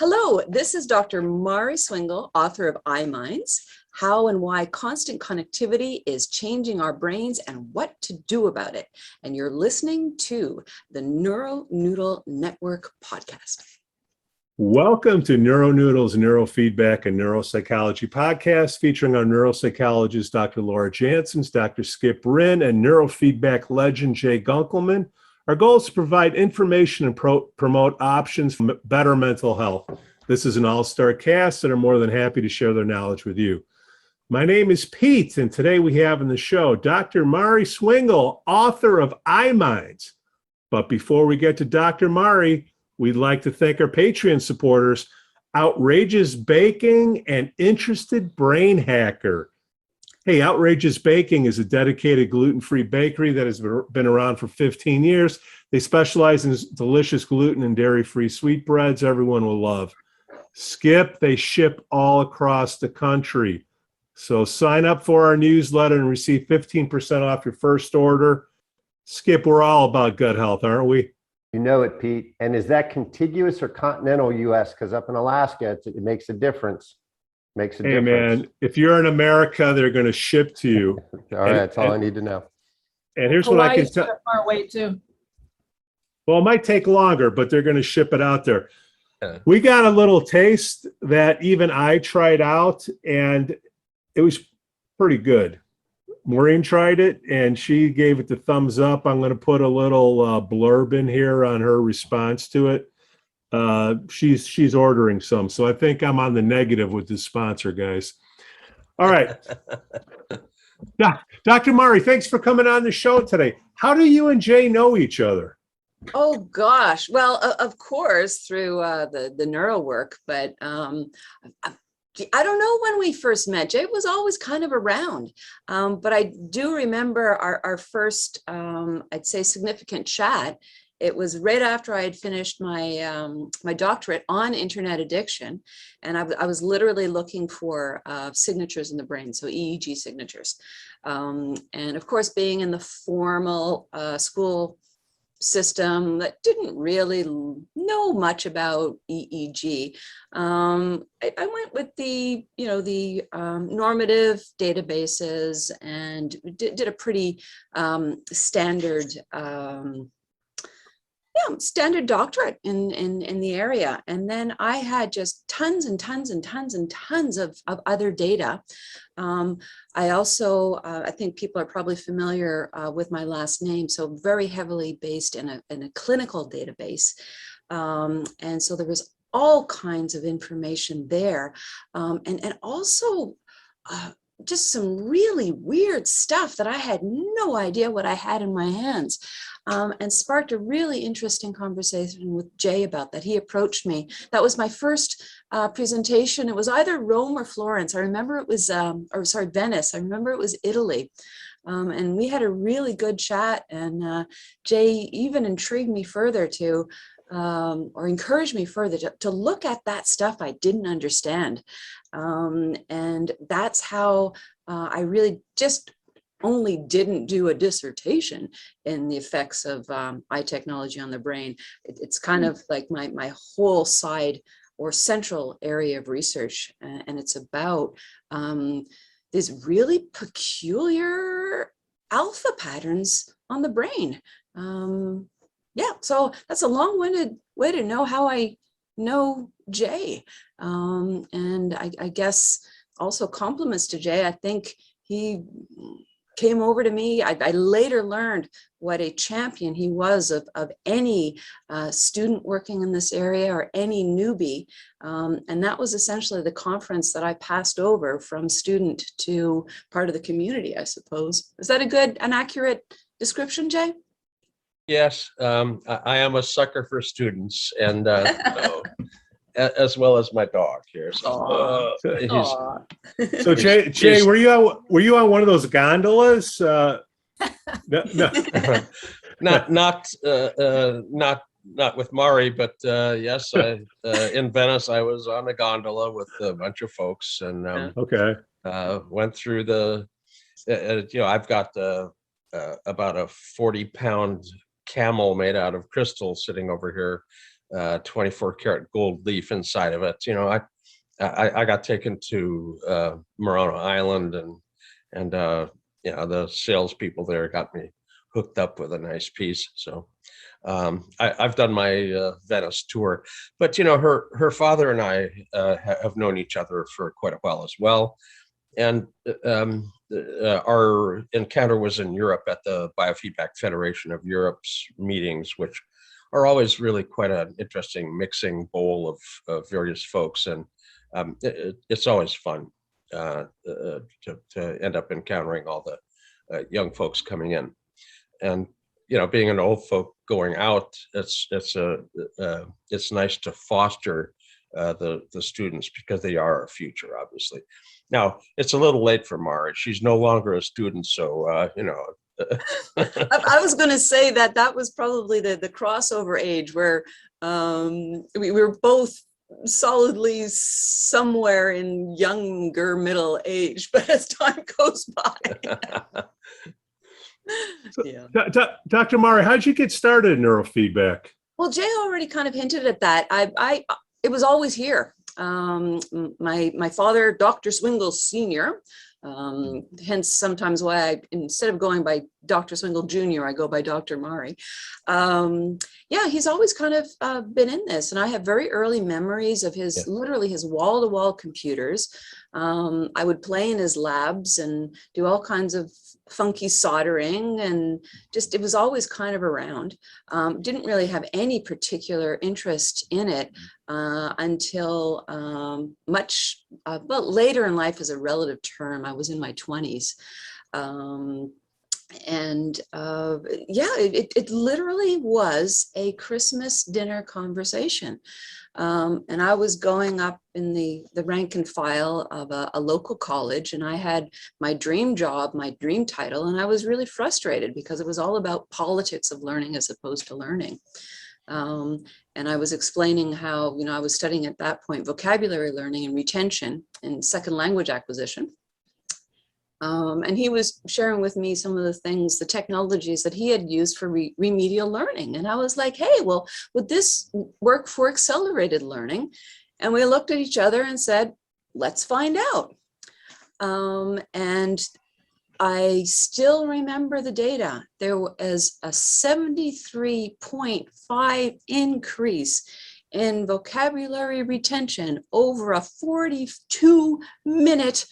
Hello, this is Dr. Mari Swingle, author of iMinds, How and Why Constant Connectivity is Changing Our Brains and What to Do About It. And you're listening to the NeuroNoodle Network podcast. Welcome to NeuroNoodle's Neurofeedback and Neuropsychology podcast, featuring our neuropsychologists, Dr. Laura Jansons, Dr. Skip Hrin, and neurofeedback legend Jay Gunkelman. Our goal is to provide information and promote options for better mental health. This is an all-star cast that are more than happy to share their knowledge with you. My name is Pete, and today we have on the show Dr. Mari Swingle, author of iMinds. But before we get to Dr. Mari, we'd like to thank our Patreon supporters, Outrageous Baking and Interested Brain Hacker. Hey, Outrageous Baking is a dedicated gluten-free bakery that has been around for 15 years. They specialize in delicious gluten and dairy-free sweetbreads everyone will love. Skip, they ship all across the country. So sign up for our newsletter and receive 15% off your first order. Skip, we're all about gut health, aren't we? You know it, Pete. And is that contiguous or continental U.S.? Because up in Alaska, it makes a difference. Hey, man, if you're in America, they're going to ship to you. All right, that's all I need to know. And here's what I can tell. Far away too. Well, it might take longer, but they're going to ship it out there. We got a little taste that even I tried out, and it was pretty good. Maureen tried it, and she gave it the thumbs up. I'm going to put a little blurb in here on her response to it. She's ordering some, so I think I'm on the negative with this sponsor, guys. All right. Dr. Mari, thanks for coming on the show today. How do you and Jay know each other? Oh gosh, well, of course through the neuro work, but I don't know when we first met. Jay was always kind of around, but I do remember our first, I'd say, significant chat. It was right after I had finished my my doctorate on internet addiction, and I was literally looking for signatures in the brain, so EEG signatures. And of course, being in the formal school system that didn't really know much about EEG, I went with the normative databases and did a pretty standard standard doctorate in the area. And then I had just tons and tons and tons and tons of other data. I also, I think people are probably familiar with my last name, so very heavily based in a clinical database. And so there was all kinds of information there. And also, just some really weird stuff that I had no idea what I had in my hands, and sparked a really interesting conversation with Jay about that. He approached me. That was my first presentation. It was either Rome or Florence. I remember it was, Venice. I remember it was Italy. And we had a really good chat, and Jay even intrigued me further to, or encouraged me further to look at that stuff I didn't understand. And that's how I really just only didn't do a dissertation in the effects of eye technology on the brain. It's kind of like my whole side or central area of research. And it's about these really peculiar alpha patterns on the brain. Yeah, so that's a long-winded way to know how I know Jay. And I guess also compliments to Jay. I think he came over to me. I later learned what a champion he was of any student working in this area or any newbie. And that was essentially the conference that I passed over from student to part of the community, I suppose. Is that an accurate description, Jay? Yes, I am a sucker for students, and as well as my dog here. So, So Jay, were you on one of those gondolas? No. not with Mari, but yes, in Venice I was on a gondola with a bunch of folks, and Okay. Went through the. I've got about a 40-pound camel made out of crystal sitting over here 24 karat gold leaf inside of it. You know, I got taken to Morona Island, and you know, the salespeople there got me hooked up with a nice piece. So I've done my Venice tour, but you know, her father and I have known each other for quite a while as well. And our encounter was in Europe at the Biofeedback Federation of Europe's meetings, which are always really quite an interesting mixing bowl of various folks. And it's always fun to end up encountering all the young folks coming in. And you know, being an old folk going out, it's nice to foster the students, because they are our future, obviously. Now it's a little late for Mari. She's no longer a student, so you know. I was going to say that was probably the crossover age where we were both solidly somewhere in younger middle age, but as time goes by. So, yeah. Dr. Mari, how'd you get started in neurofeedback? Well, Jay already kind of hinted at that. It was always here. My father, Dr. Swingle Sr., hence sometimes why instead of going by Dr. Swingle Jr., I go by Dr. Mari. Yeah, he's always kind of been in this, and I have very early memories of his, literally his wall-to-wall computers. I would play in his labs and do all kinds of funky soldering, and just, it was always kind of around. Didn't really have any particular interest in it until much, well, later in life is a relative term. I was in my 20s. Yeah, it literally was a Christmas dinner conversation. And I was going up in the rank and file of a local college, and I had my dream job, my dream title, and I was really frustrated because it was all about politics of learning as opposed to learning. And I was explaining how, you know, I was studying at that point vocabulary learning and retention and second language acquisition. And he was sharing with me some of the things, the technologies that he had used for remedial learning. And I was like, hey, well, would this work for accelerated learning? And we looked at each other and said, let's find out. And I still remember the data. There was a 73.5 increase in vocabulary retention over a 42-minute,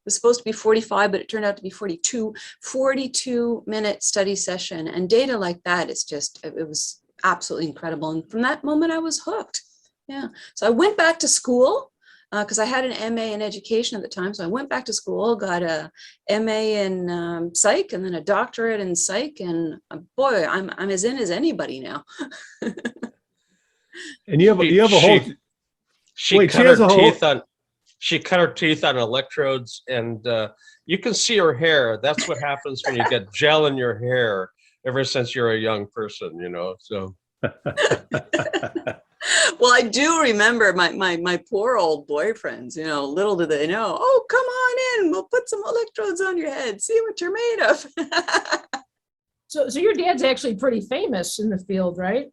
was supposed to be 45, but it turned out to be 42-minute study session. And data like that, it's just, it was absolutely incredible. And from that moment, I was hooked. Yeah. So I went back to school because I had an MA in education at the time. So I went back to school, got a MA in psych, and then a doctorate in psych. And boy, I'm as in as anybody now. And you have a whole. She cut her teeth on electrodes, and you can see her hair. That's what happens when you get gel in your hair ever since you're a young person, you know, so. Well, I do remember my poor old boyfriends, you know, little do they know, oh, come on in, we'll put some electrodes on your head, see what you're made of. So your dad's actually pretty famous in the field, right?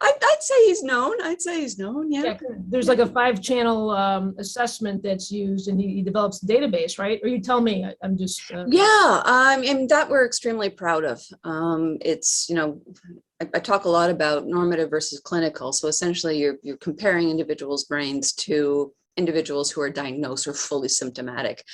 I'd say he's known. I'd say he's known. Yeah. There's like a 5-channel assessment that's used, and he develops a database, right? Or you tell me. I'm just. Yeah, and that we're extremely proud of. It's, you know, I talk a lot about normative versus clinical. So essentially, you're comparing individuals' brains to individuals who are diagnosed or fully symptomatic.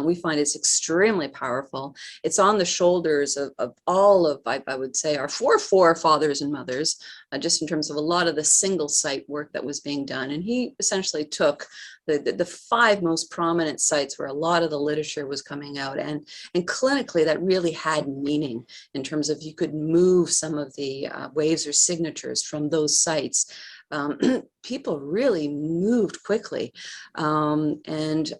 We find it's extremely powerful. It's on the shoulders of all of, I would say, our forefathers and mothers, just in terms of a lot of the single site work that was being done. And he essentially took the 5 most prominent sites where a lot of the literature was coming out, and clinically that really had meaning in terms of you could move some of the waves or signatures from those sites. People really moved quickly. And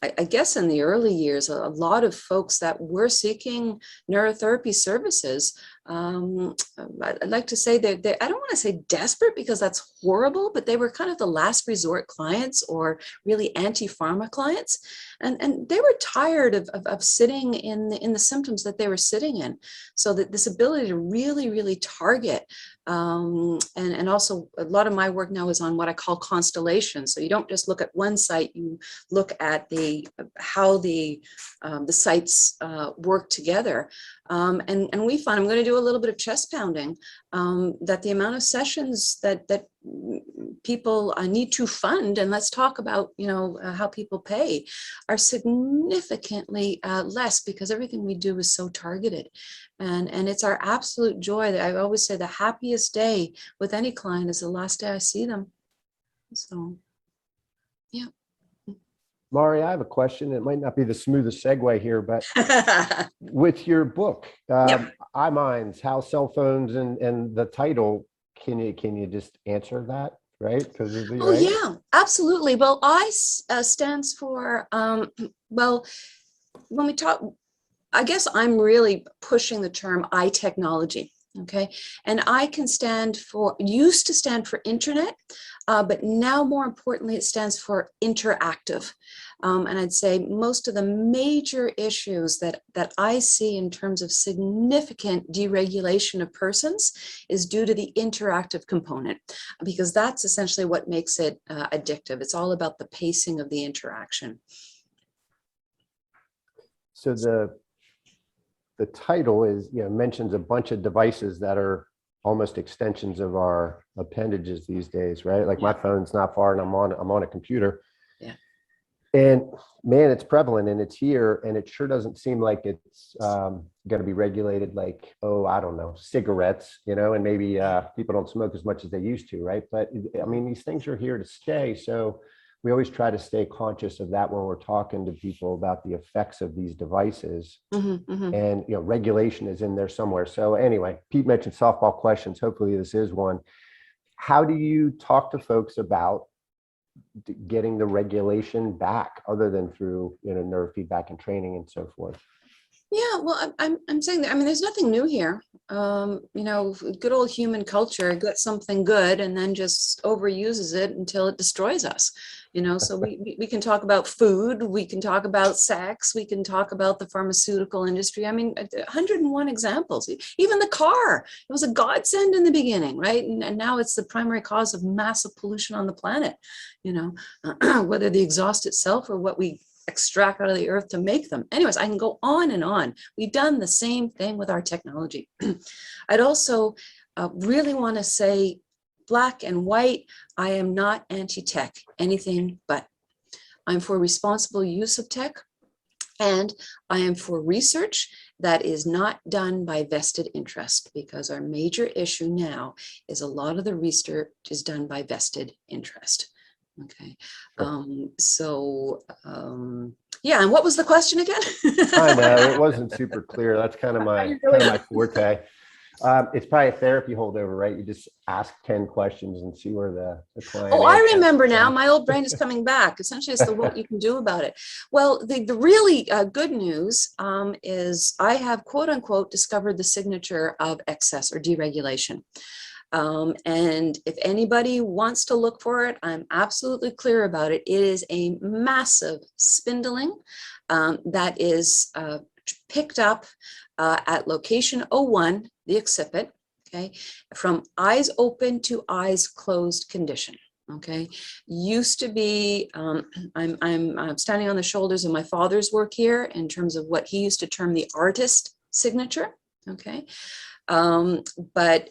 I guess in the early years, a lot of folks that were seeking neurotherapy services I'd like to say that I don't want to say desperate because that's horrible, but they were kind of the last resort clients or really anti-pharma clients. And they were tired of sitting in the symptoms that they were sitting in. So that this ability to really target, and also a lot of my work now is on what I call constellations. So you don't just look at one site, you look at how the sites work together. And we find, I'm going to do a little bit of chest pounding, that the amount of sessions that people need to fund, and let's talk about, how people pay, are significantly less because everything we do is so targeted. And it's our absolute joy that I always say the happiest day with any client is the last day I see them. So, yeah. Mari, I have a question. It might not be the smoothest segue here, but with your book, Yep. iMinds, How Cell Phones and the title, can you just answer that, right? Because Oh, yeah, absolutely. Well, I stands for, well, when we talk, I guess I'm really pushing the term I technology. Okay. And I used to stand for internet, but now more importantly, it stands for interactive. And I'd say most of the major issues that I see in terms of significant deregulation of persons is due to the interactive component, because that's essentially what makes it addictive. It's all about the pacing of the interaction. So the title is, mentions a bunch of devices that are almost extensions of our appendages these days, right? Like my phone's not far and I'm on a computer. Yeah. And man, it's prevalent and it's here, and it sure doesn't seem like it's going to be regulated like, I don't know, cigarettes, and maybe people don't smoke as much as they used to, right? But I mean, these things are here to stay. So we always try to stay conscious of that when we're talking to people about the effects of these devices. And regulation is in there somewhere. So anyway, Pete mentioned softball questions. Hopefully this is one. How do you talk to folks about getting the regulation back, other than through neurofeedback and training and so forth? Yeah, well, I'm saying that, I mean, there's nothing new here. Good old human culture gets something good and then just overuses it until it destroys us. So we can talk about food, we can talk about sex, we can talk about the pharmaceutical industry. I mean, 101 examples. Even the car, it was a godsend in the beginning, right? And now it's the primary cause of massive pollution on the planet. Whether the exhaust itself or what we extract out of the earth to make them. Anyways, I can go on and on. We've done the same thing with our technology. I'd also really want to say, black and white, I am not anti-tech, anything but. I'm for responsible use of tech, and I am for research that is not done by vested interest, because our major issue now is a lot of the research is done by vested interest. Okay. Yeah. And what was the question again? I know it wasn't super clear. That's kind of my forte. It's probably a therapy holdover, right? You just ask 10 questions and see where the client. Oh, I remember now. My old brain is coming back. Essentially, it's what you can do about it. Well, the really good news is I have, quote unquote, discovered the signature of excess or deregulation. And if anybody wants to look for it, I'm absolutely clear about it. It is a massive spindling that is picked up at location 01, the occiput, okay, from eyes open to eyes closed condition. Okay, used to be, I'm standing on the shoulders of my father's work here in terms of what he used to term the artist signature. Okay, but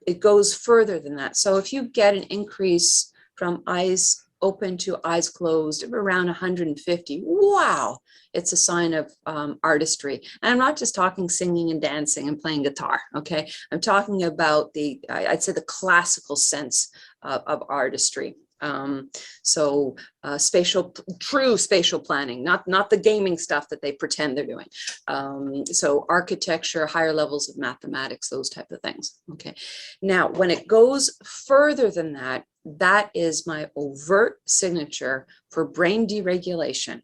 it goes further than that. So if you get an increase from eyes open to eyes closed of around 150, wow, it's a sign of artistry. And I'm not just talking singing and dancing and playing guitar, okay? I'm talking about I'd say the classical sense of artistry. So true spatial planning, not the gaming stuff that they pretend they're doing. So architecture, higher levels of mathematics, those type of things. Okay. Now, when it goes further than that, that is my overt signature for brain deregulation.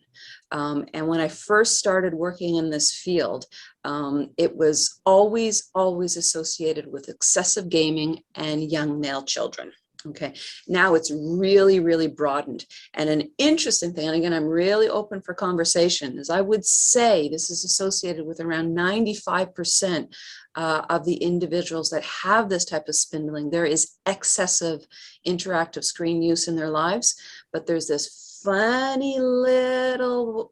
And when I first started working in this field, it was always associated with excessive gaming and young male children. Okay, now it's really broadened. And an interesting thing, and again, I'm really open for conversation, is I would say this is associated with around 95% of the individuals that have this type of spindling. There is excessive interactive screen use in their lives, but there's this funny little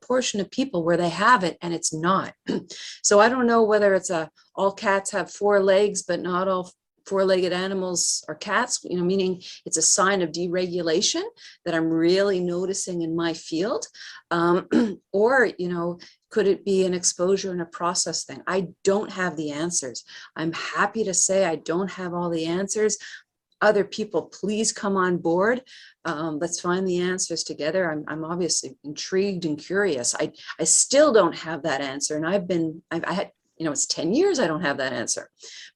portion of people where they have it and it's not. So I don't know whether it's all cats have 4 legs, but not all 4-legged animals are cats, meaning it's a sign of deregulation that I'm really noticing in my field. Or, could it be an exposure and a process thing? I don't have the answers. I'm happy to say I don't have all the answers. Other people, please come on board. Let's find the answers together. I'm obviously intrigued and curious. I still don't have that answer. And I had, it's 10 years I don't have that answer.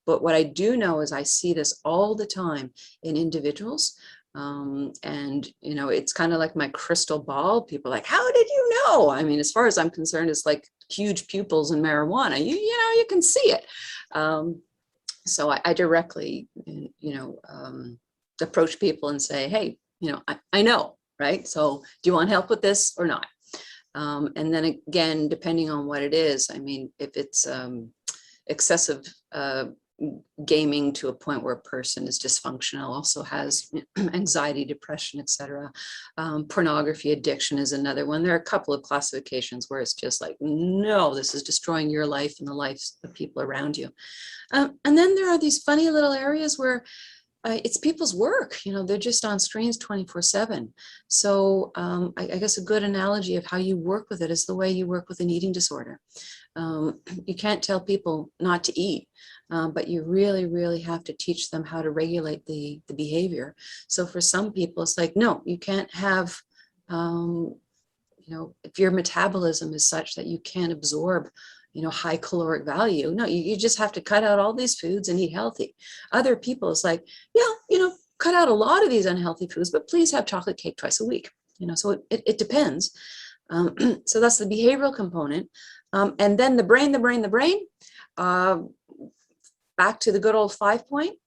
But what I do know is I see this all the time in individuals. And, it's kind of like my crystal ball. People are like, how did you know? I mean, as far as I'm concerned, it's like huge pupils in marijuana. You can see it. So I directly, approach people and say, hey, I know, right? So do you want help with this or not? And then again, depending on what it is, I mean, if it's excessive gaming to a point where a person is dysfunctional, also has anxiety, depression, etc. Pornography addiction is another one. There are a couple of classifications where it's just like, no, this is destroying your life and the lives of people around you. And then there are these funny little areas where it's people's work, they're just on screens 24/7. So I guess a good analogy of how you work with it is the way you work with an eating disorder. You can't tell people not to eat, but you really have to teach them how to regulate the behavior. So for some people, it's like, no, you can't have, if your metabolism is such that you can't absorb high caloric value. No, you just have to cut out all these foods and eat healthy. Other people, it's like, yeah, cut out a lot of these unhealthy foods, but please have chocolate cake twice a week. So it depends. So that's the behavioral component. And then the brain, back to the good old 5-point.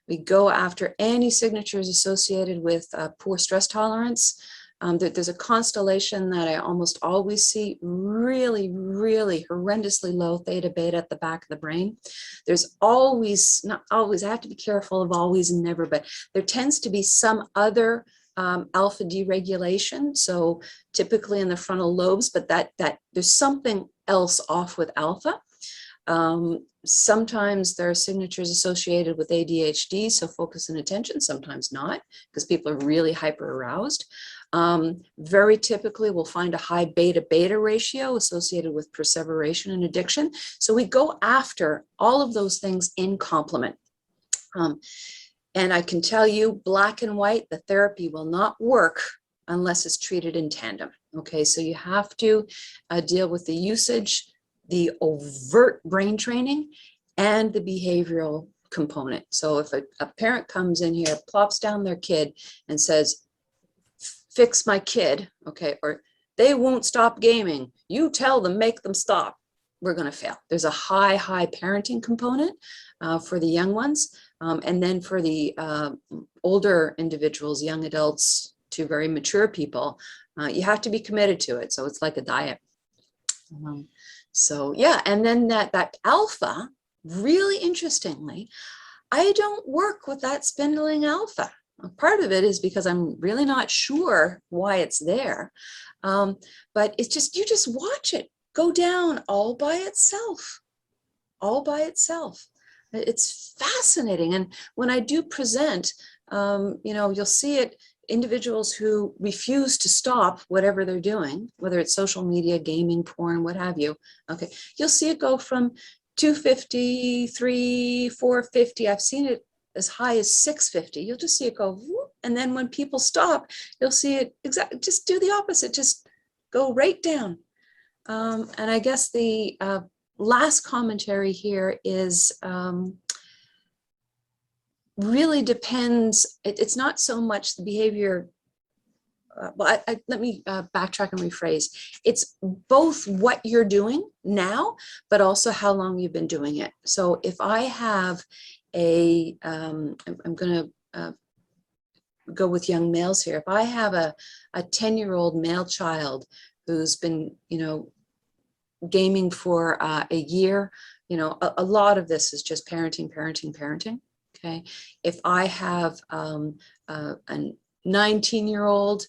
We go after any signatures associated with poor stress tolerance. There's a constellation that I almost always see really horrendously low theta beta at the back of the brain. There's always, not always, I have to be careful of always and never, but there tends to be some other alpha deregulation. So typically in the frontal lobes, but that there's something else off with alpha. Sometimes there are signatures associated with ADHD, so focus and attention, sometimes not, because people are really hyper aroused. Very typically, we'll find a high beta-beta ratio associated with perseveration and addiction. So we go after all of those things in complement. And I can tell you, black and white, the therapy will not work unless it's treated in tandem. Okay, so you have to deal with the usage, the overt brain training, and the behavioral component. So if a parent comes in here, plops down their kid and says, fix my kid, okay, or they won't stop gaming, you tell them, make them stop, we're going to fail. There's a high parenting component for the young ones. And then for the older individuals, young adults to very mature people, you have to be committed to it. So it's like a diet. So yeah, and then that alpha, really interestingly, I don't work with that spindling alpha. Part of it is because I'm really not sure why it's there. But it's just, you just watch it go down all by itself, all by itself. It's fascinating. And when I do present, you'll see it, individuals who refuse to stop whatever they're doing, whether it's social media, gaming, porn, what have you. Okay, you'll see it go from 250, 300, 450. I've seen it as high as 650. You'll just see it go, whoop, and then when people stop, you'll see it just do the opposite, just go right down. And I guess the last commentary here is really depends. It's not so much the behavior. Well, let me backtrack and rephrase. It's both what you're doing now, but also how long you've been doing it. So if I have I'm going to go with young males here. If I have a 10-year-old male child who's been, gaming for a year, a lot of this is just parenting. Okay. If I have a 19-year-old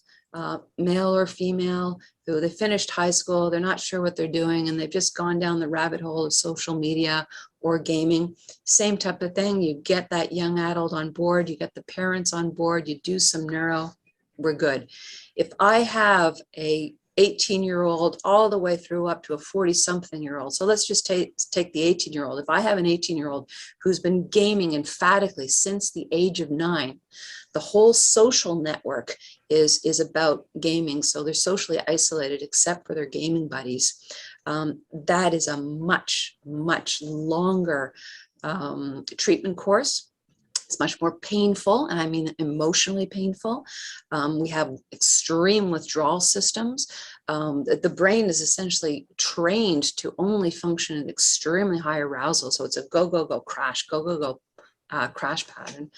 male or female who they finished high school, they're not sure what they're doing, and they've just gone down the rabbit hole of social media or gaming, same type of thing. You get that young adult on board, you get the parents on board, you do some neuro, we're good. If I have a 18-year-old all the way through up to a 40-something-year-old. So let's just take the 18-year-old. If I have an 18-year-old who's been gaming emphatically since the age of 9, the whole social network is about gaming. So they're socially isolated except for their gaming buddies. That is a much, much longer treatment course. It's much more painful, and I mean emotionally painful. We have extreme withdrawal systems. The brain is essentially trained to only function at extremely high arousal. So it's a go, go, go, crash, go, go, go, crash pattern.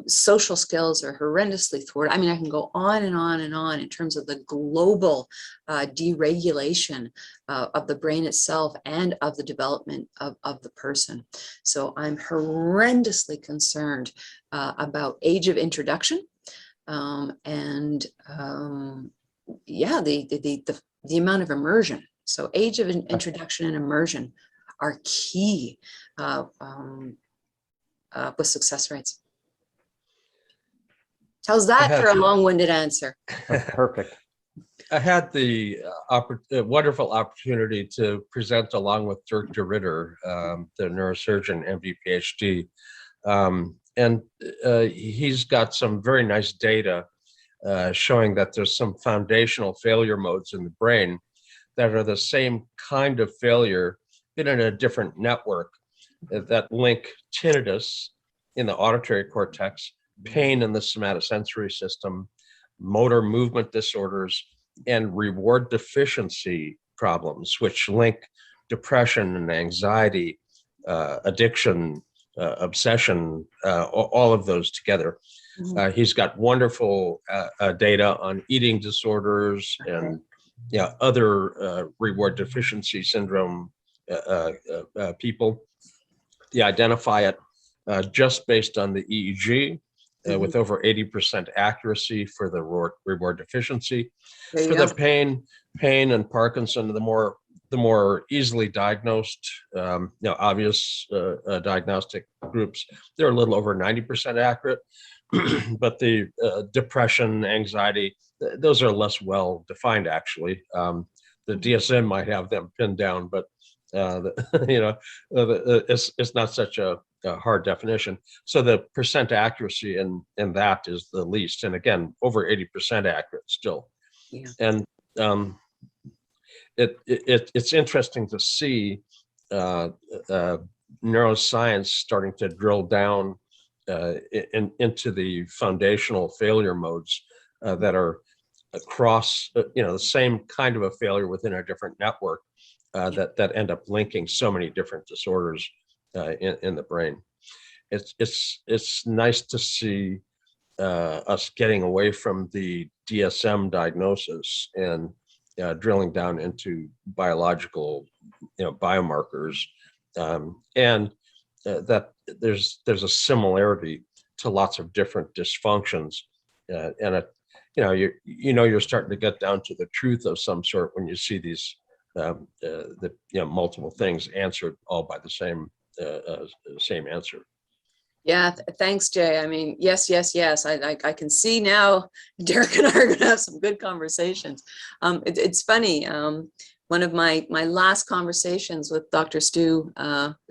Social skills are horrendously thwarted. I mean, I can go on and on and on in terms of the global deregulation of the brain itself and of the development of the person. So I'm horrendously concerned about age of introduction yeah, the amount of immersion. So age of introduction and immersion are key with success rates. How's that for a long-winded answer? Perfect. I had the wonderful opportunity to present along with Dirk de Ritter, the neurosurgeon, MD, PhD. And he's got some very nice data showing that there's some foundational failure modes in the brain that are the same kind of failure, but in a different network, that link tinnitus in the auditory cortex, pain in the somatosensory system, motor movement disorders, and reward deficiency problems, which link depression and anxiety, addiction, obsession, all of those together. He's got wonderful data on eating disorders and other reward deficiency syndrome people. You identify it just based on the EEG with over 80% accuracy for the reward deficiency. For the pain and Parkinson, the more easily diagnosed, obvious diagnostic groups, they're a little over 90% accurate. But the depression, anxiety, those are less well defined actually. The DSM might have them pinned down, but it's not such a hard definition. So the percent accuracy in that is the least, and again, over 80% accurate still. Yeah. And it's interesting to see neuroscience starting to drill down into the foundational failure modes that are across, the same kind of a failure within a different network that end up linking so many different disorders in the brain. It's nice to see us getting away from the DSM diagnosis and drilling down into biological, biomarkers, and that there's a similarity to lots of different dysfunctions, and you're starting to get down to the truth of some sort when you see these multiple things answered all by the same answer. Yeah, thanks, Jay. I mean, yes. I can see now Derek and I are going to have some good conversations. It's funny. One of my last conversations with Dr. Stu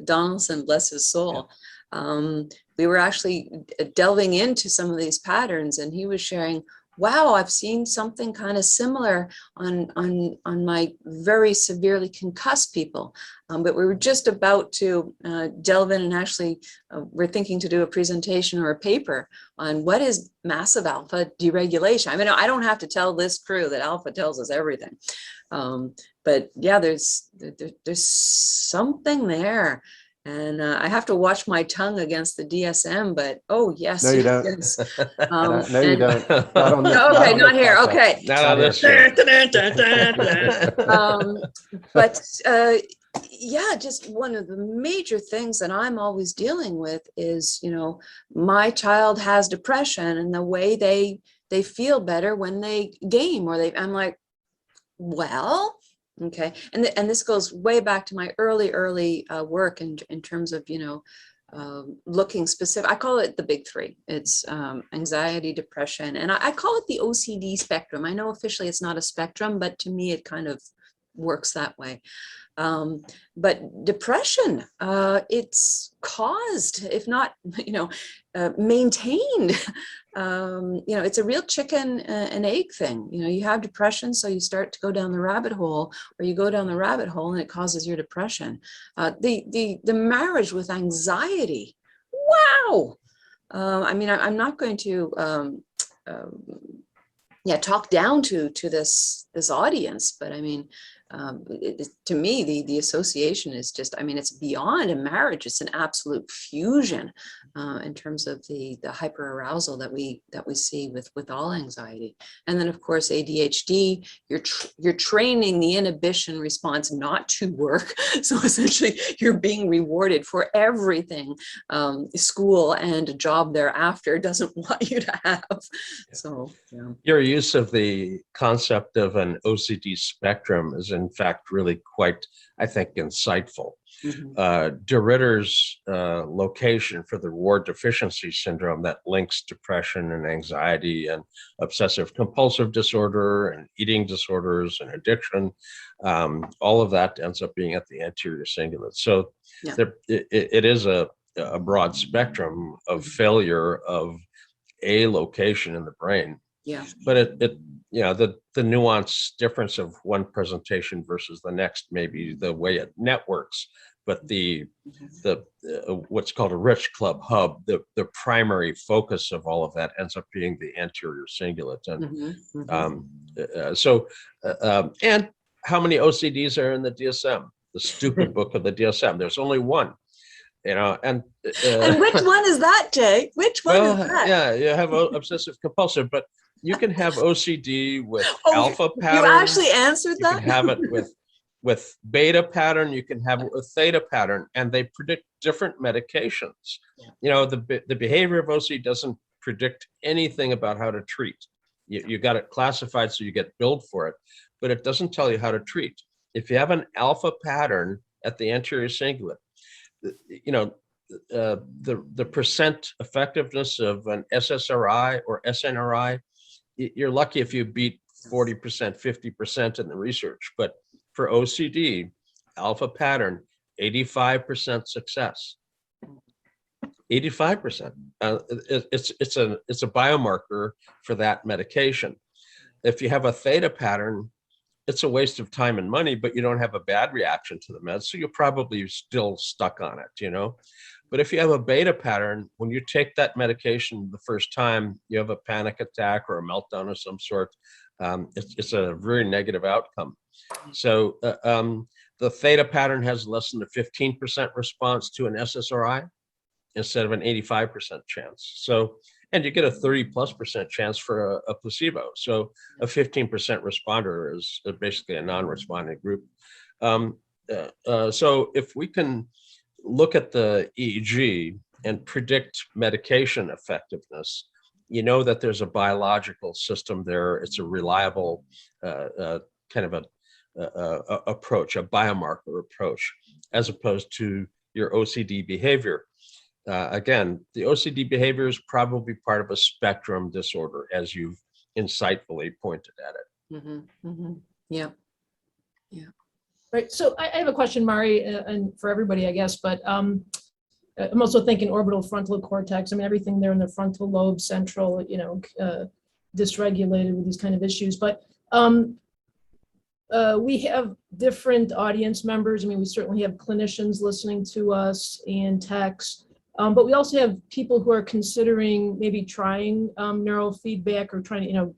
Donaldson, bless his soul, we were actually delving into some of these patterns, and he was sharing, wow, I've seen something kind of similar on my very severely concussed people. But we were just about to delve in, and actually we're thinking to do a presentation or a paper on what is massive alpha deregulation. I mean, I don't have to tell this crew that alpha tells us everything. But yeah, there's something there. And I have to watch my tongue against the DSM, but oh yes, No, you yes, don't. yes. No, you don't. Not on this. No, okay, on not this here. podcast. Okay. Not on this show. But yeah, just one of the major things that I'm always dealing with is, you know, my child has depression, and the way they feel better when they game, or I'm like, well, okay. And this goes way back to my early work in terms of, you know, looking specific. I call it the big three. It's anxiety, depression, and I call it the OCD spectrum. I know officially it's not a spectrum, but to me it kind of works that way. But depression, it's caused, if not, you know, maintained. You know, it's a real chicken and egg thing. You know, you have depression, so you start to go down the rabbit hole, or you go down the rabbit hole and it causes your depression. The marriage with anxiety, wow. I mean, I'm not going to talk down to this audience, but I mean, to me, the association is just, I mean, it's beyond a marriage. It's an absolute fusion in terms of the hyperarousal that we see with all anxiety. And then of course, ADHD, you're training the inhibition response not to work. So essentially you're being rewarded for everything school and a job thereafter doesn't want you to have. So, yeah. Your use of the concept of an OCD spectrum is in fact really quite, I think, insightful. Mhm. De Ritter's location for the reward deficiency syndrome that links depression and anxiety and obsessive compulsive disorder and eating disorders and addiction, all of that ends up being at the anterior cingulate. So Yeah. it is a broad spectrum of failure of a location in the brain. Yeah. But it you know, the nuanced difference of one presentation versus the next may be the way it networks, but the what's called a rich club hub, the primary focus of all of that ends up being the anterior cingulate. And and how many OCDs are in the DSM, the stupid book of the DSM? There's only one. You know, and which one is that, Jay? Which one is that? Yeah, you have obsessive compulsive, but you can have OCD with Oh, alpha pattern. You actually answered You that? can have it with beta pattern. You can have it with theta pattern, and they predict different medications. Yeah. You know, the behavior of OCD doesn't predict anything about how to treat. You got it classified, so you get billed for it, but it doesn't tell you how to treat. If you have an alpha pattern at the anterior cingulate, you know, the percent effectiveness of an SSRI or SNRI, you're lucky if you beat 40%, 50% in the research. But for OCD, alpha pattern, 85% success. 85%. It's a biomarker for that medication. If you have a theta pattern, it's a waste of time and money, but you don't have a bad reaction to the meds, so you're probably still stuck on it, you know. But if you have a beta pattern, when you take that medication the first time, you have a panic attack or a meltdown of some sort. It's a very negative outcome. So the theta pattern has less than a 15% response to an SSRI instead of an 85% chance. So, and you get a 30+% chance for a placebo. So a 15% responder is basically a non-responding group. So if we can look at the EEG and predict medication effectiveness, you know that there's a biological system there. It's a reliable kind of a approach, a biomarker approach, as opposed to your OCD behavior. Again, the OCD behavior is probably part of a spectrum disorder, as you've insightfully pointed at it. Yeah. Right. So I have a question, Mari, and for everybody, I guess, but I'm also thinking orbital frontal cortex. I mean, everything there in the frontal lobe, central, dysregulated with these kind of issues. But we have different audience members. I mean, we certainly have clinicians listening to us and techs, but we also have people who are considering maybe trying neurofeedback or trying to,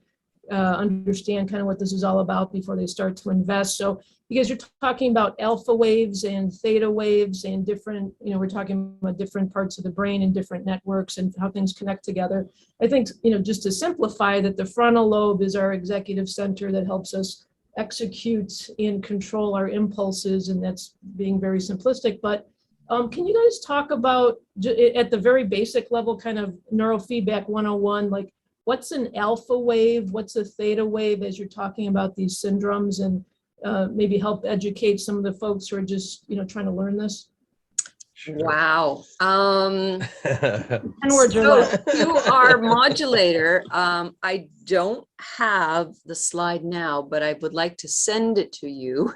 understand kind of what this is all about before they start to invest. So because you're talking about alpha waves and theta waves and different, we're talking about different parts of the brain and different networks and how things connect together. I think, just to simplify that, the frontal lobe is our executive center that helps us execute and control our impulses, and that's being very simplistic. But can you guys talk about, at the very basic level, kind of neurofeedback 101, like what's an alpha wave, what's a theta wave as you're talking about these syndromes, and maybe help educate some of the folks who are just trying to learn this? Sure. Wow. 10 words or So less. to our modulator, I don't have the slide now, but I would like to send it to you.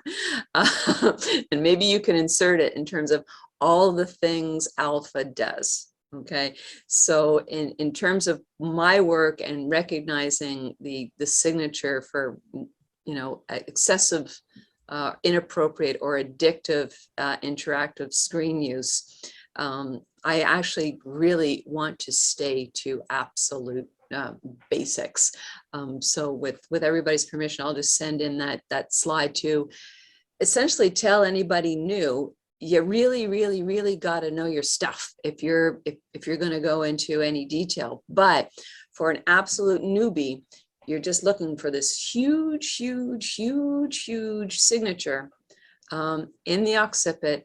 And maybe you can insert it in terms of all the things alpha does. Okay, so in terms of my work and recognizing the signature for excessive, inappropriate or addictive interactive screen use, I actually really want to stay to absolute basics. So with everybody's permission, I'll just send in that slide to essentially tell anybody new, you really got to know your stuff if you're going to go into any detail. But for an absolute newbie, you're just looking for this huge signature in the occiput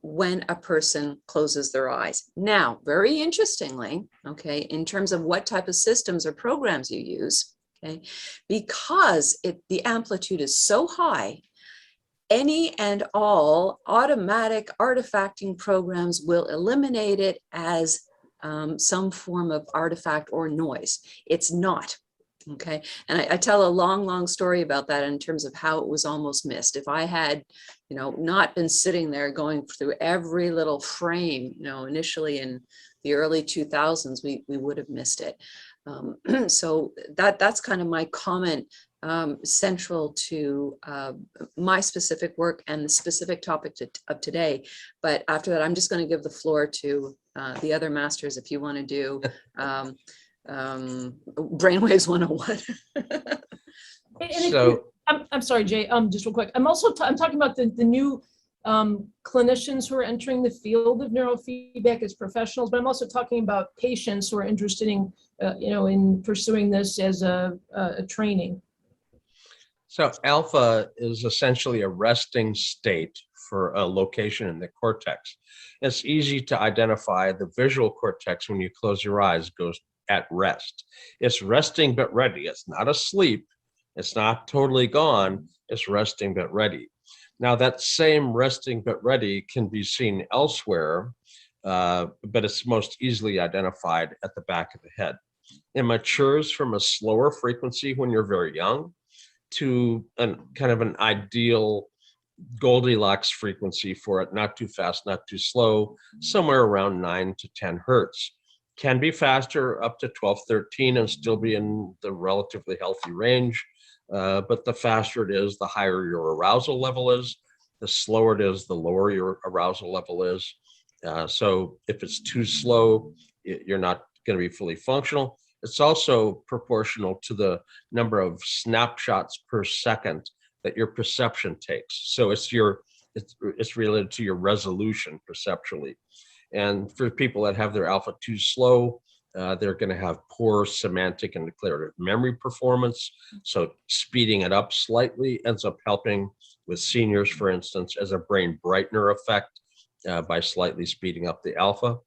when a person closes their eyes. Now, very interestingly, okay, in terms of what type of systems or programs you use, okay, because the amplitude is so high, any and all automatic artifacting programs will eliminate it as some form of artifact or noise. It's not. Okay, and I tell a long story about that in terms of how it was almost missed. If I had, not been sitting there going through every little frame, initially in the early 2000s, we would have missed it. So that's kind of my comment central to my specific work and the specific topic of today. But after that, I'm just going to give the floor to the other masters if you want to do Brainwaves 101. So I'm sorry, Jay, just real quick. I'm talking about the new clinicians who are entering the field of neurofeedback as professionals, but I'm also talking about patients who are interested in, in pursuing this as a training. So alpha is essentially a resting state for a location in the cortex. It's easy to identify. The visual cortex, when you close your eyes, goes at rest. It's resting but ready. It's not asleep. It's not totally gone. It's resting but ready. Now that same resting but ready can be seen elsewhere, but it's most easily identified at the back of the head. It matures from a slower frequency when you're very young to kind of an ideal Goldilocks frequency for it, not too fast, not too slow, somewhere around 9 to 10 hertz. Can be faster up to 12, 13 and still be in the relatively healthy range. But the faster it is, the higher your arousal level is. The slower it is, the lower your arousal level is. So if it's too slow, you're not going to be fully functional. It's also proportional to the number of snapshots per second that your perception takes. So it's related to your resolution perceptually. And for people that have their alpha too slow, they're going to have poor semantic and declarative memory performance. So speeding it up slightly ends up helping with seniors, for instance, as a brain brightener effect by slightly speeding up the alpha.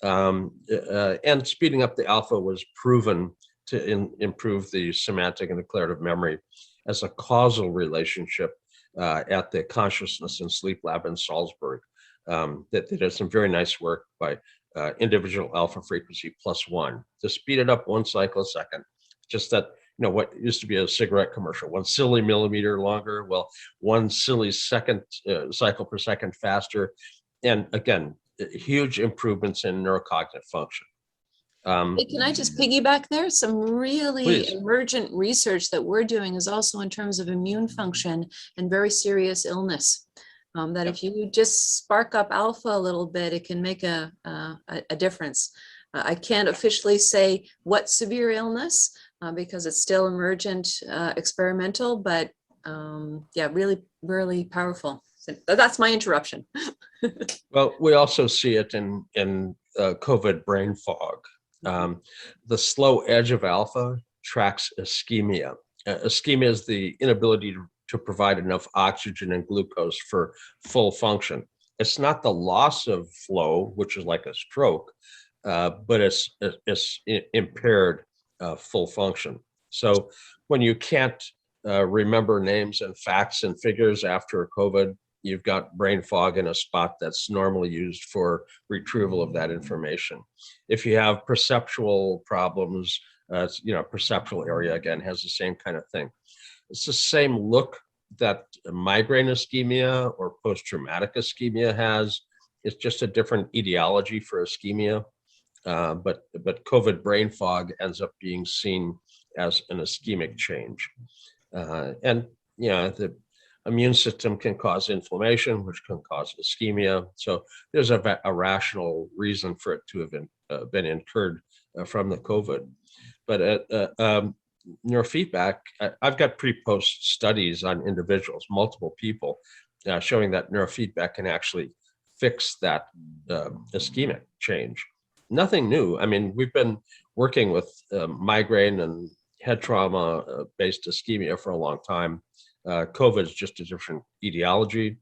And speeding up the alpha was proven to improve the semantic and declarative memory as a causal relationship at the Consciousness and Sleep Lab in Salzburg. That did some very nice work by individual alpha frequency +1 to speed it up 1 cycle a second. Just that, what used to be a cigarette commercial, 1 silly millimeter longer, well, 1 silly second cycle per second faster. And again, huge improvements in neurocognitive function. Hey, can I just piggyback there? Some really Please. emergent research that we're doing is also in terms of immune function and very serious illness. That Yep. if you just spark up alpha a little bit, it can make a difference. I can't officially say what severe illness because it's still emergent, experimental, but yeah, really, really powerful. So that's my interruption. Well, we also see it in COVID brain fog. The slow edge of alpha tracks ischemia. Ischemia is the inability to provide enough oxygen and glucose for full function. It's not the loss of flow, which is like a stroke, but it's impaired full function. So when you can't remember names and facts and figures after COVID, you've got brain fog in a spot that's normally used for retrieval of that information. If you have perceptual problems, perceptual area again has the same kind of thing. It's the same look that migraine ischemia or post-traumatic ischemia has. It's just a different etiology for ischemia. But COVID brain fog ends up being seen as an ischemic change. The immune system can cause inflammation, which can cause ischemia. So there's a rational reason for it to have been incurred from the COVID. But neurofeedback, I've got pre-post studies on individuals, multiple people, showing that neurofeedback can actually fix that ischemic change. Nothing new. I mean, we've been working with migraine and head trauma based ischemia for a long time. COVID is just a different etiology.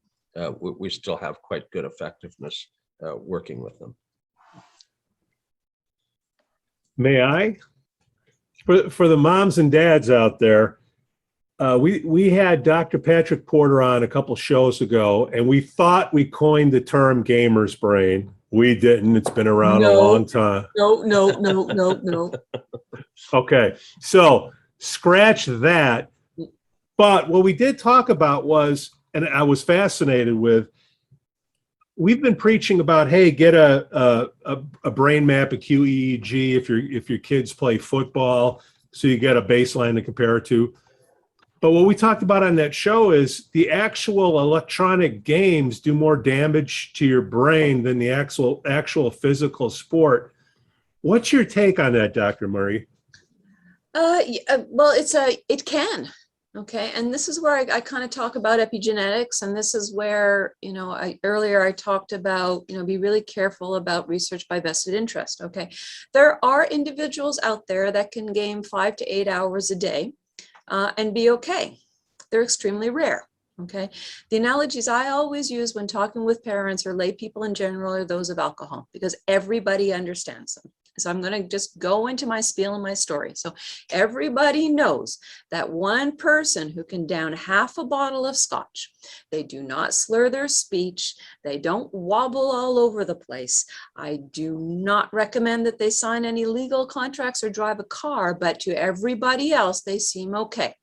We still have quite good effectiveness working with them. May I? For the moms and dads out there, we had Dr. Patrick Porter on a couple shows ago, and we thought we coined the term gamer's brain. We didn't. It's been around a long time. No. Okay, so scratch that. But what we did talk about was, and I was fascinated with, we've been preaching about, hey, get a brain map, a QEEG if your kids play football, so you get a baseline to compare it to. But what we talked about on that show is the actual electronic games do more damage to your brain than the actual physical sport. What's your take on that, Dr. Murray? Well, it can. Okay, and this is where I kind of talk about epigenetics, and this is where, earlier I talked about, be really careful about research by vested interest. Okay, there are individuals out there that can game 5 to 8 hours a day and be okay. They're extremely rare. Okay, the analogies I always use when talking with parents or lay people in general are those of alcohol, because everybody understands them. So I'm going to just go into my spiel and my story. So everybody knows that one person who can down half a bottle of scotch, they do not slur their speech, they don't wobble all over the place. I do not recommend that they sign any legal contracts or drive a car, but to everybody else, they seem okay.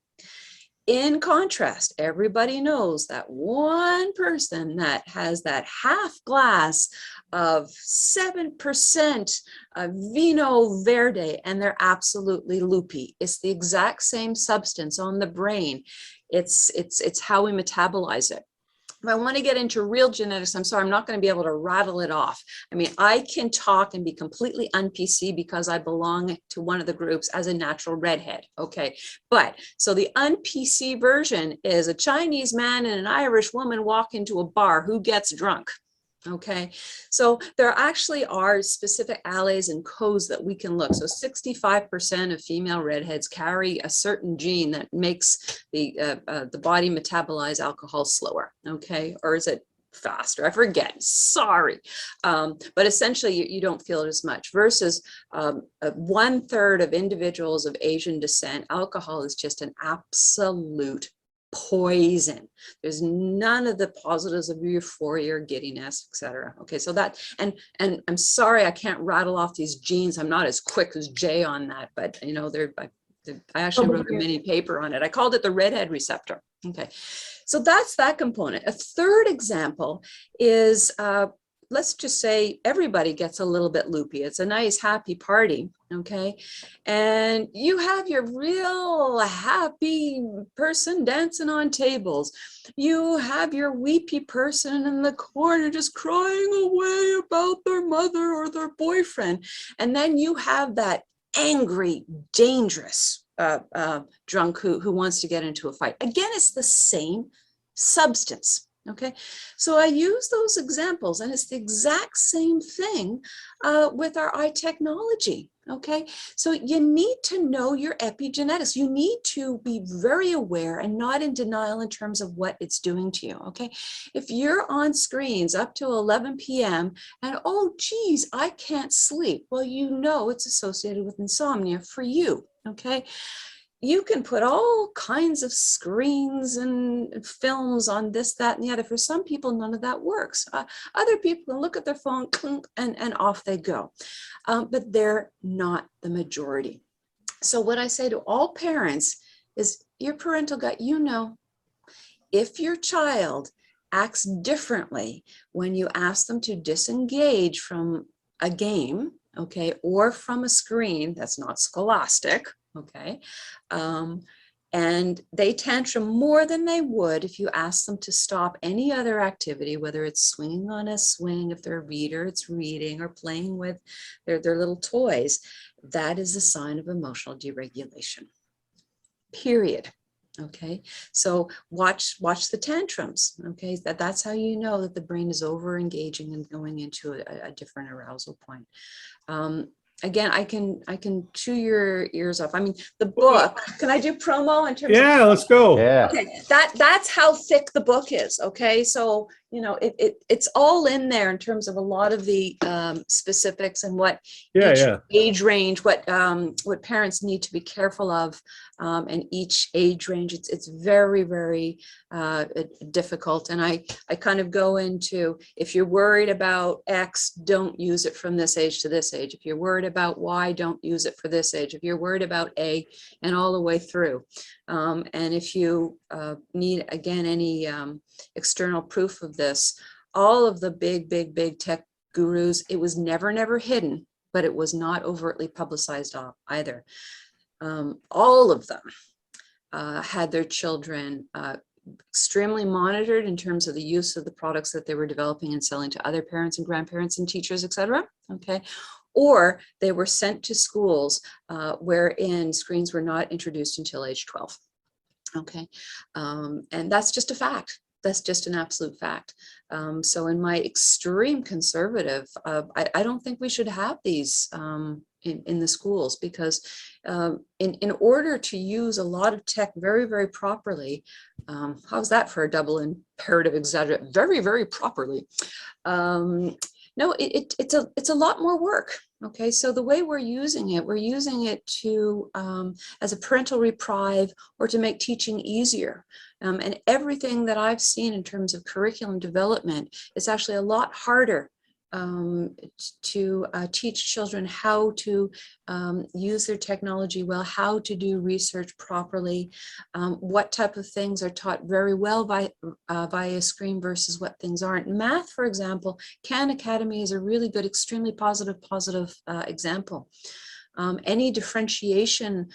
In contrast, everybody knows that one person that has that half glass of 7% Vino Verde and they're absolutely loopy. It's the exact same substance on the brain. It's how we metabolize it. If I want to get into real genetics, I'm sorry, I'm not going to be able to rattle it off. I mean, I can talk and be completely un-PC because I belong to one of the groups as a natural redhead. Okay. But so the un-PC version is a Chinese man and an Irish woman walk into a bar. Who gets drunk? Okay, so there actually are specific alleles and codes that we can look. So 65% of female redheads carry a certain gene that makes the body metabolize alcohol slower. Okay, or is it faster? I forget. Sorry, but essentially you don't feel it as much. Versus 1/3 of individuals of Asian descent, alcohol is just an absolute poison. There's none of the positives of euphoria or giddiness, etc. Okay, so that, and I'm sorry I can't rattle off these genes. I'm not as quick as Jay on that, but I actually wrote a mini paper on it. I called it the redhead receptor. Okay, so that's that component. A third example is let's just say everybody gets a little bit loopy. It's a nice, happy party, okay? And you have your real happy person dancing on tables. You have your weepy person in the corner just crying away about their mother or their boyfriend. And then you have that angry, dangerous drunk who wants to get into a fight. Again, it's the same substance. Okay, so I use those examples, and it's the exact same thing with our eye technology. Okay, so you need to know your epigenetics. You need to be very aware and not in denial in terms of what it's doing to you. Okay, if you're on screens up to 11 p.m. and oh geez, I can't sleep, well, you know it's associated with insomnia for you. Okay. You can put all kinds of screens and films on this, that, and the other. For some people, none of that works. Other people can look at their phone and off they go. But they're not the majority. So what I say to all parents is your parental gut, you know, if your child acts differently when you ask them to disengage from a game, okay, or from a screen that's not scholastic, okay, and they tantrum more than they would if you ask them to stop any other activity, whether it's swinging on a swing, if they're a reader, it's reading, or playing with their little toys. That is a sign of emotional deregulation, period. Okay, so watch the tantrums. Okay, that's how you know that the brain is over engaging and going into a different arousal point. Again, I can chew your ears off. I mean, the book, can I do promo in terms of? Yeah, let's go. Yeah. Okay, that's how thick the book is. Okay, so you know it's all in there in terms of a lot of the specifics and what each age range, what parents need to be careful of, and each age range. It's very, very difficult. And I kind of go into, if you're worried about X, don't use it from this age to this age. If you're worried about Y, don't use it for this age. If you're worried about A, and all the way through. And if you need, again, any external proof of this, all of the big tech gurus, it was never hidden, but it was not overtly publicized either. All of them had their children extremely monitored in terms of the use of the products that they were developing and selling to other parents and grandparents and teachers, etc. Okay. Or they were sent to schools wherein screens were not introduced until age 12. Okay, and that's just a fact. That's just an absolute fact. So in my extreme conservative, I don't think we should have these in the schools, because in order to use a lot of tech very, very properly, how's that for a double imperative exaggerate? Very, very properly. No, it's a lot more work. Okay, so the way we're using it to as a parental reprieve or to make teaching easier. And everything that I've seen in terms of curriculum development, it's actually a lot harder to teach children how to use their technology well, how to do research properly, what type of things are taught very well via screen versus what things aren't. Math, for example, Khan Academy is a really good, extremely positive example. Any differentiation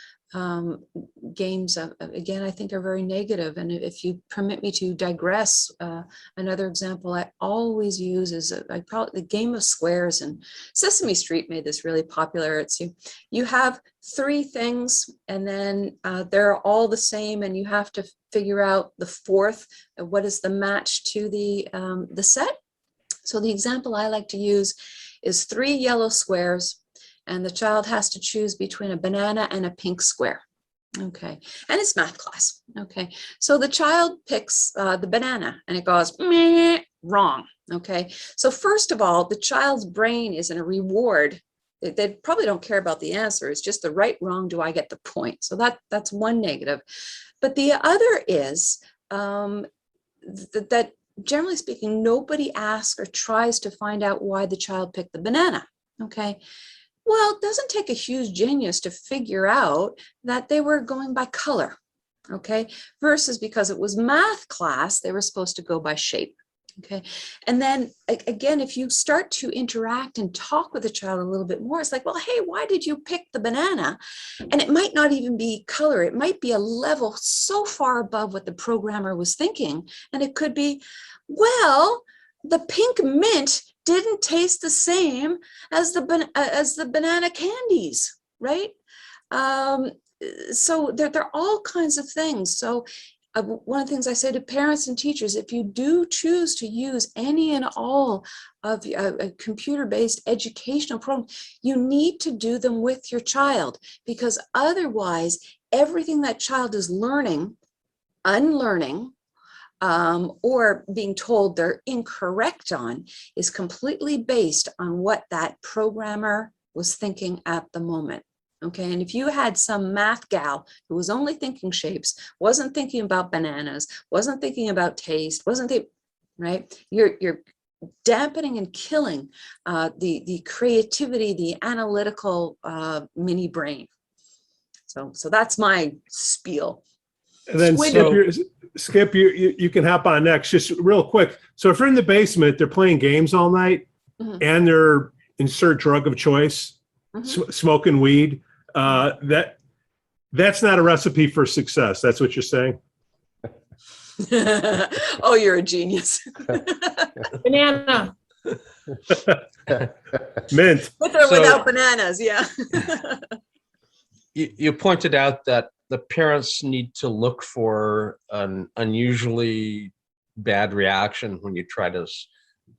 games, again, I think are very negative. And if you permit me to digress, another example I always use is the game of squares, and Sesame Street made this really popular. It's you have three things, and then they're all the same, and you have to figure out the fourth, what is the match to the set. So the example I like to use is 3 yellow squares, and the child has to choose between a banana and a pink square. Okay, and it's math class. Okay, so the child picks the banana, and it goes, meh, wrong. Okay, so first of all, the child's brain is in a reward. They probably don't care about the answer. It's just the right, wrong, do I get the point? So that's one negative. But the other is that generally speaking, nobody asks or tries to find out why the child picked the banana. Okay. Well, it doesn't take a huge genius to figure out that they were going by color, okay, versus because it was math class, they were supposed to go by shape, Okay. And then again, if you start to interact and talk with the child a little bit more, it's like, well, hey, why did you pick the banana? And it might not even be color. It might be a level so far above what the programmer was thinking. And it could be, well, the pink mint didn't taste the same as the banana candies, right? So there are all kinds of things. So one of the things I say to parents and teachers, if you do choose to use any and all of a computer-based educational program, you need to do them with your child, because otherwise everything that child is learning, unlearning, or being told they're incorrect on is completely based on what that programmer was thinking at the moment. Okay, and if you had some math gal who was only thinking shapes, wasn't thinking about bananas, wasn't thinking about taste, right? You're dampening and killing the creativity, the analytical mini brain. So that's my spiel. And then Skip, you can hop on next, just real quick. So if you're in the basement, they're playing games all night, and they're insert drug of choice, smoking weed. That's not a recipe for success. That's what you're saying. Oh, you're a genius. Banana. Mint. With or without bananas, yeah. You pointed out that the parents need to look for an unusually bad reaction when you try to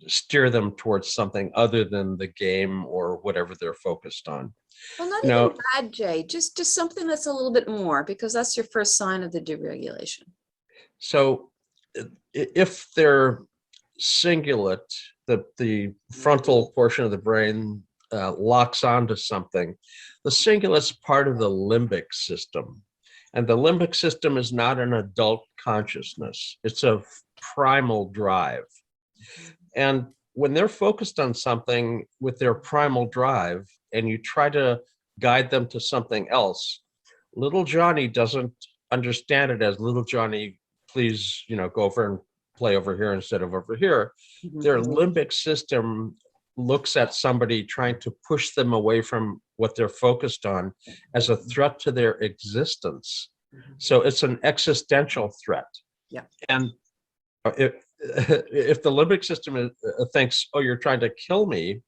steer them towards something other than the game or whatever they're focused on. Well, not even bad, Jay. Just something that's a little bit more, because that's your first sign of the deregulation. So if they're cingulate, the frontal portion of the brain locks onto something, the cingulate's part of the limbic system. And the limbic system is not an adult consciousness. It's a primal drive. And when they're focused on something with their primal drive and you try to guide them to something else, little Johnny doesn't understand it as little Johnny, please, go over and play over here instead of over here. Their limbic system looks at somebody trying to push them away from what they're focused on as a threat to their existence. So it's an existential threat. Yeah. And if the limbic system thinks, oh, you're trying to kill me,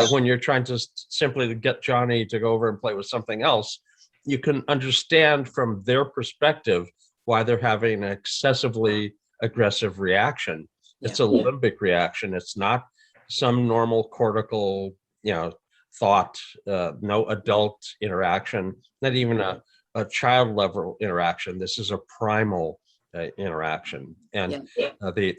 when you're trying to simply get Johnny to go over and play with something else, you can understand from their perspective why they're having an excessively aggressive reaction. It's a limbic reaction. It's not some normal cortical, thought, no adult interaction, not even a child level interaction. This is a primal interaction. And the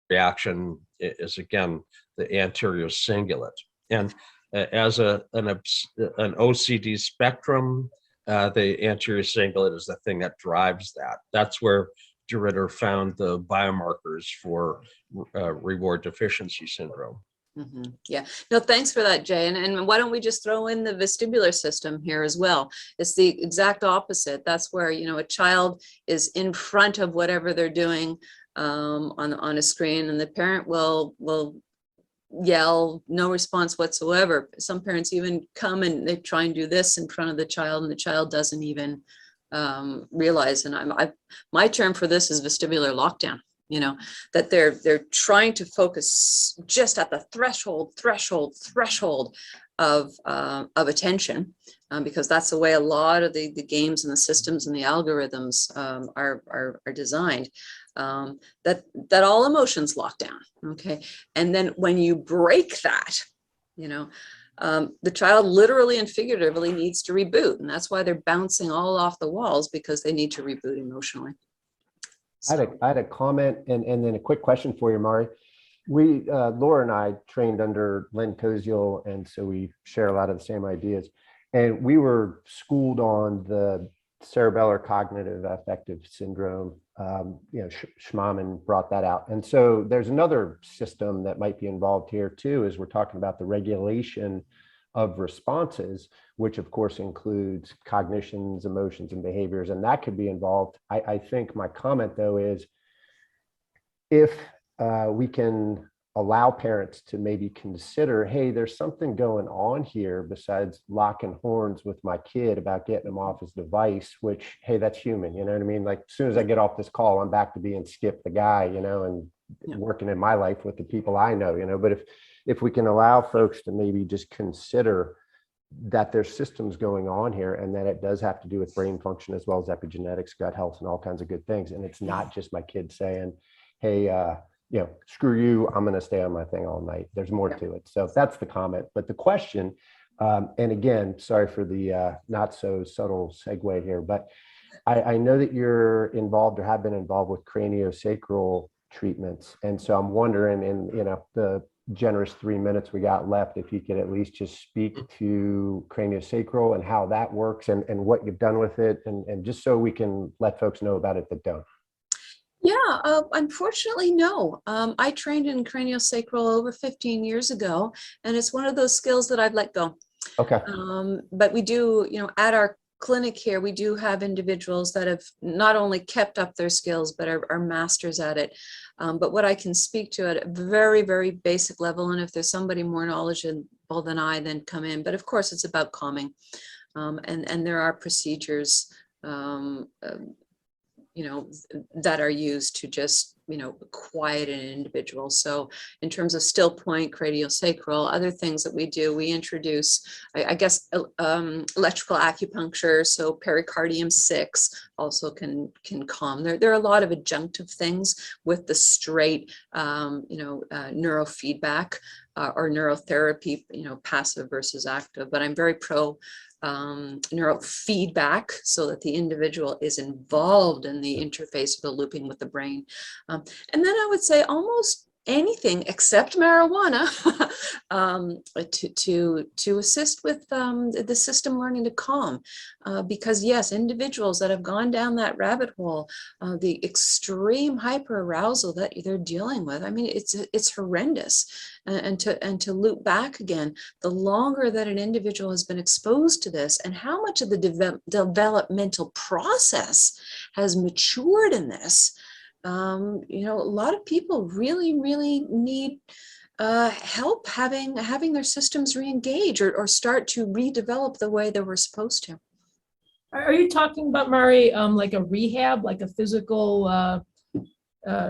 reaction is, again, the anterior cingulate. And as an OCD spectrum, the anterior cingulate is the thing that drives that. That's where DeRitter found the biomarkers for reward deficiency syndrome. Yeah, no, thanks for that, Jay. And why don't we just throw in the vestibular system here as well? It's the exact opposite. That's where, a child is in front of whatever they're doing on a screen, and the parent will yell, no response whatsoever. Some parents even come and they try and do this in front of the child, and the child doesn't even realize. And my term for this is vestibular lockdown. That they're trying to focus just at the threshold of attention, because that's the way a lot of the games and the systems and the algorithms are designed. That all emotions lock down. Okay, and then when you break that, the child literally and figuratively needs to reboot, and that's why they're bouncing all off the walls, because they need to reboot emotionally. I had a comment and then a quick question for you, Mari. Laura and I trained under Len Koziel, and so we share a lot of the same ideas. And we were schooled on the cerebellar cognitive affective syndrome. Schmaman brought that out. And so there's another system that might be involved here too, as we're talking about the regulation of responses, which of course includes cognitions, emotions, and behaviors, and that could be involved. I think my comment though is, if we can allow parents to maybe consider, hey, there's something going on here besides locking horns with my kid about getting him off his device, which, hey, that's human, you know what I mean? Like, as soon as I get off this call, I'm back to being Skip the guy, you know, and working in my life with the people I know, you know. But if we can allow folks to maybe just consider that there's systems going on here, and that it does have to do with brain function as well as epigenetics, gut health, and all kinds of good things. And it's not just my kid saying, hey, you know, screw you, I'm going to stay on my thing all night. There's more to it. So that's the comment. But the question, and again, sorry for the not so subtle segue here, but I know that you're involved or have been involved with craniosacral treatments. And so I'm wondering, in, you know, the generous 3 minutes we got left, if you could at least just speak to craniosacral and how that works, and what you've done with it, and just so we can let folks know about it that don't. Yeah, unfortunately, no. I trained in craniosacral over 15 years ago, and it's one of those skills that I've let go. Okay. But we do, you know, at our clinic here, we do have individuals that have not only kept up their skills, but are masters at it. But what I can speak to at a very, very basic level, and if there's somebody more knowledgeable than I, then come in. But of course, it's about calming. And there are procedures, you know, that are used to just, you know, quiet an individual. So in terms of still point, craniosacral, other things that we do, we introduce, I guess, electrical acupuncture. So pericardium 6 also can calm. There are a lot of adjunctive things with the straight, you know, neurofeedback or neurotherapy, you know, passive versus active. But I'm very pro neurofeedback, so that the individual is involved in the interface of the looping with the brain. And then I would say almost anything except marijuana to assist with the system learning to calm. Because yes, individuals that have gone down that rabbit hole, the extreme hyperarousal that they're dealing with, I mean, it's horrendous. And to loop back again, the longer that an individual has been exposed to this, and how much of the developmental process has matured in this, you know, a lot of people really, really need help having their systems re-engage or start to redevelop the way they were supposed to. Are you talking about, Mari, like a rehab, like a physical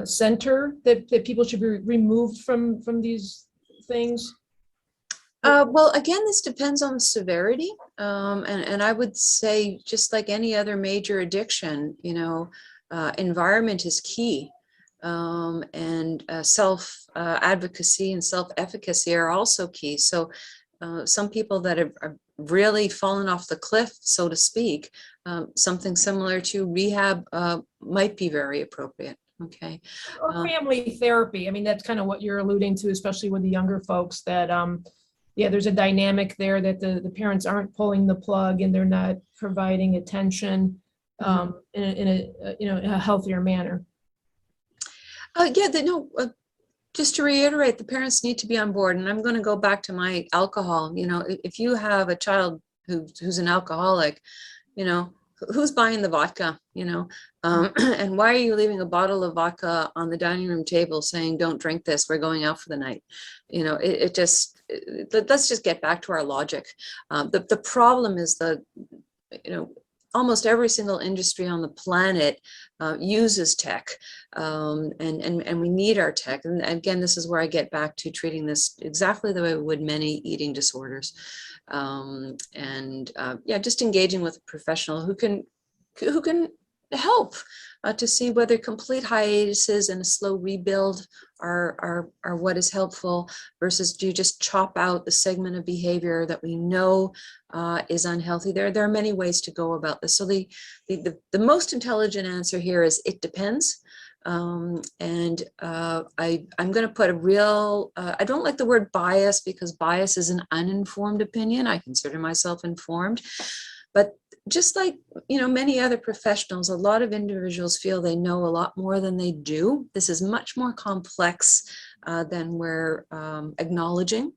center that people should be removed from these things? Well, again, this depends on the severity. And I would say, just like any other major addiction, you know, environment is key. And self-advocacy and self-efficacy are also key. So some people that have really fallen off the cliff, so to speak, something similar to rehab might be very appropriate. Okay. Or family therapy. I mean, that's kind of what you're alluding to, especially with the younger folks, that yeah, there's a dynamic there that the parents aren't pulling the plug and they're not providing attention in a you know, in a healthier manner. Yeah, just to reiterate, the parents need to be on board. And I'm going to go back to my alcohol. You know, if you have a child who's an alcoholic, you know, who's buying the vodka, you know, and why are you leaving a bottle of vodka on the dining room table saying, don't drink this, we're going out for the night? You know, let's just get back to our logic. The problem is you know, almost every single industry on the planet uses tech, and we need our tech. And again, this is where I get back to treating this exactly the way we would many eating disorders. Yeah, just engaging with a professional who can help to see whether complete hiatuses and a slow rebuild are what is helpful, versus do you just chop out the segment of behavior that we know is unhealthy. There are many ways to go about this. So the most intelligent answer here is it depends. I'm going to put a real, I don't like the word bias, because bias is an uninformed opinion. I consider myself informed, but just like, you know, many other professionals, a lot of individuals feel they know a lot more than they do. This is much more complex than we're acknowledging.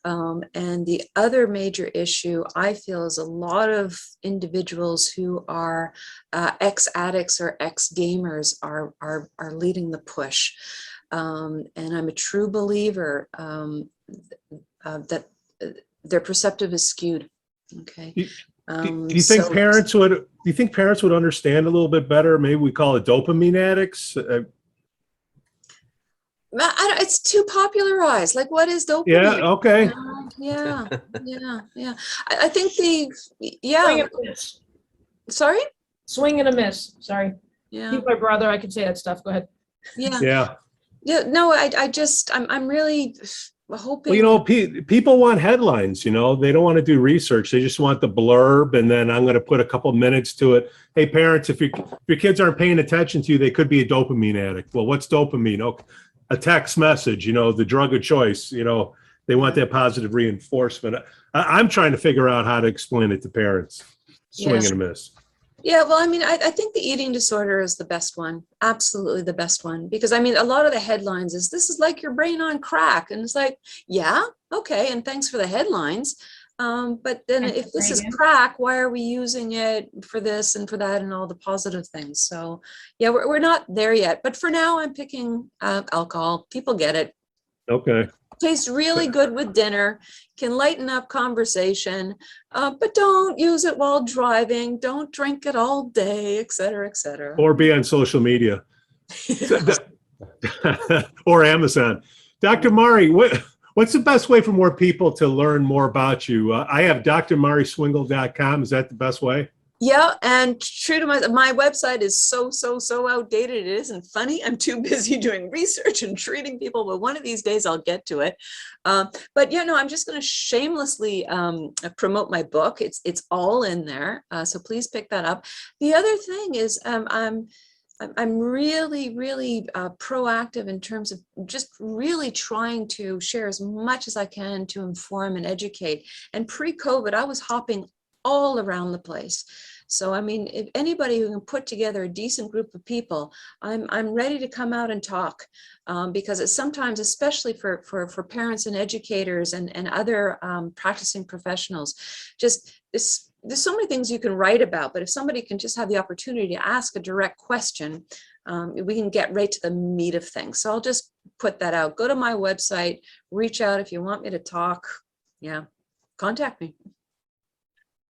And the other major issue I feel is a lot of individuals who are ex-addicts or ex-gamers are leading the push. And I'm a true believer that their perceptive is skewed. Okay. Do you think So parents would? Do you think parents would understand a little bit better? Maybe we call it dopamine addicts. It's too popularized. Like, what is dopamine? Yeah. Okay. Yeah. I think Swing and a miss. Sorry. Swing and a miss. Sorry. Yeah. He's my brother. I can say that stuff. Go ahead. Yeah. No, I'm really hoping. Well, you know, people want headlines. You know, they don't want to do research. They just want the blurb, and then I'm going to put a couple minutes to it. Hey, parents, if your kids aren't paying attention to you, they could be a dopamine addict. Well, what's dopamine? Oh, a text message. You know, the drug of choice. You know, they want that positive reinforcement. I'm trying to figure out how to explain it to parents. Swing and a miss. Yeah, well, I mean, I think the eating disorder is the best one. Absolutely the best one. Because I mean, a lot of the headlines is, this is like your brain on crack. And it's like, yeah, okay. And thanks for the headlines. But then if this is crack, why are we using it for this and for that and all the positive things? So yeah, we're not there yet. But for now, I'm picking alcohol. People get it. Okay. Tastes really good with dinner, can lighten up conversation, but don't use it while driving. Don't drink it all day, et cetera, et cetera. Or be on social media. Or Amazon. Dr. Mari, what's the best way for more people to learn more about you? I have drmariswingle.com. Is that the best way? Yeah, and true to my website is so outdated. It isn't funny. I'm too busy doing research and treating people, but one of these days I'll get to it. But yeah, no, I'm just going to shamelessly promote my book. It's all in there, so please pick that up. The other thing is I'm really proactive in terms of just really trying to share as much as I can to inform and educate. And pre-COVID, I was hopping all around the place. So, I mean, if anybody who can put together a decent group of people, I'm ready to come out and talk, because it's sometimes, especially for parents and educators and other practicing professionals, just there's so many things you can write about, but if somebody can just have the opportunity to ask a direct question, we can get right to the meat of things. So I'll just put that out. Go to my website, reach out if you want me to talk. Yeah, contact me.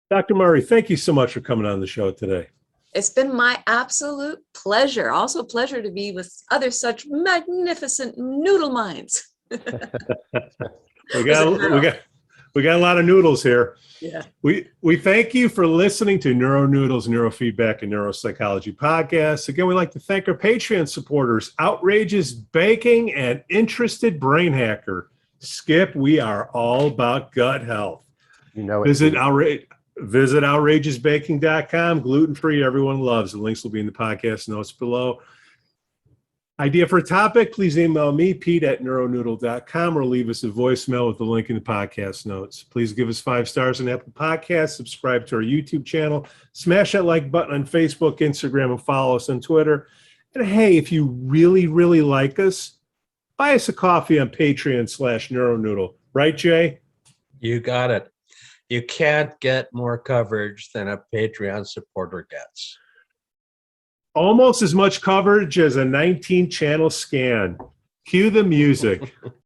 Dr. Murray, thank you so much for coming on the show today. It's been my absolute pleasure. Also a pleasure to be with other such magnificent noodle minds. we got a lot of noodles here. Yeah. We thank you for listening to NeuroNoodle's Neurofeedback and Neuropsychology podcast. Again, we'd like to thank our Patreon supporters, Outrageous Baking and Interested Brain Hacker. Skip, we are all about gut health. You know it. Visit outrageousbaking.com. Gluten-free, everyone loves. The links will be in the podcast notes below. Idea for a topic, please email me, pete@neuronoodle.com, or leave us a voicemail with the link in the podcast notes. Please give us 5 stars on Apple Podcasts, subscribe to our YouTube channel, smash that like button on Facebook, Instagram, and follow us on Twitter. And hey, if you really like us, buy us a coffee on Patreon/NeuroNoodle. Right, Jay? You got it. You can't get more coverage than a Patreon supporter gets. Almost as much coverage as a 19-channel scan. Cue the music.